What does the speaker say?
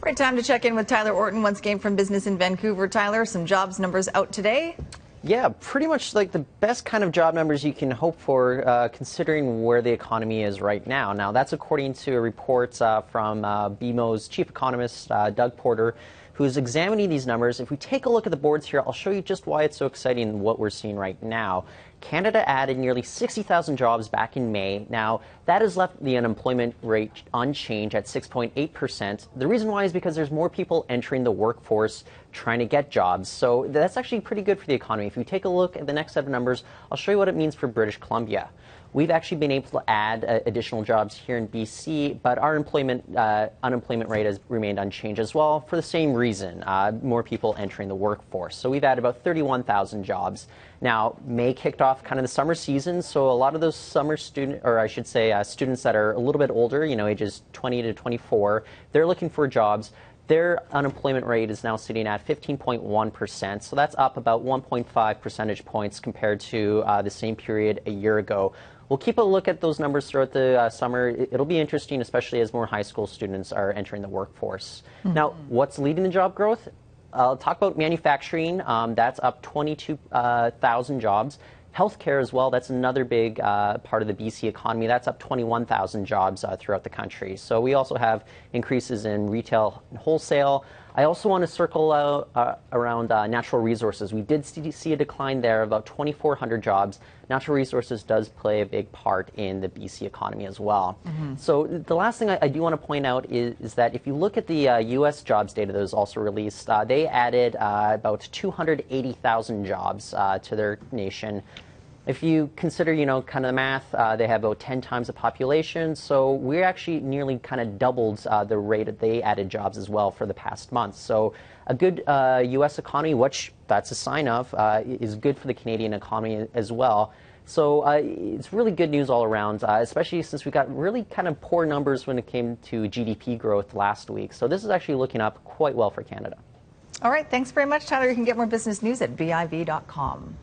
Right, time to check in with Tyler Orton once again from Business in Vancouver. Tyler, some jobs numbers out today. Yeah, pretty much like the best kind of job numbers you can hope for considering where the economy is right now. Now, that's according to a report from BMO's chief economist, Doug Porter, who's examining these numbers. If we take a look at the boards here, I'll show you just why it's so exciting what we're seeing right now. Canada added nearly 60,000 jobs back in May. Now, that has left the unemployment rate unchanged at 6.8%. The reason why is because there's more people entering the workforce trying to get jobs. So that's actually pretty good for the economy. If you take a look at the next set of numbers, I'll show you what it means for British Columbia. We've actually been able to add additional jobs here in BC, but our unemployment rate has remained unchanged as well for the same reason, more people entering the workforce. So we've added about 31,000 jobs. Now, May kicked off kind of the summer season, so a lot of those summer students that are a little bit older, ages 20 to 24, they're looking for jobs. Their unemployment rate is now sitting at 15.1%, so that's up about 1.5 percentage points compared to the same period a year ago. We'll keep a look at those numbers throughout the summer. It'll be interesting, especially as more high school students are entering the workforce. Now, what's leading the job growth? I'll talk about manufacturing. That's up 22,000 jobs. Healthcare as well, that's another big part of the BC economy. That's up 21,000 jobs throughout the country. So we also have increases in retail and wholesale. I also want to circle around natural resources. We did see a decline there of about 2,400 jobs. Natural resources does play a big part in the BC economy as well. So the last thing I do want to point out is that if you look at the U.S. jobs data that was also released, they added about 280,000 jobs to their nation. If you consider, kind of the math, they have about 10 times the population. So we're actually nearly kind of doubled the rate that they added jobs as well for the past month. So a good U.S. economy, which that's a sign of, is good for the Canadian economy as well. So it's really good news all around, especially since we got really kind of poor numbers when it came to GDP growth last week. So this is actually looking up quite well for Canada. All right, thanks very much, Tyler. You can get more business news at BIV.com.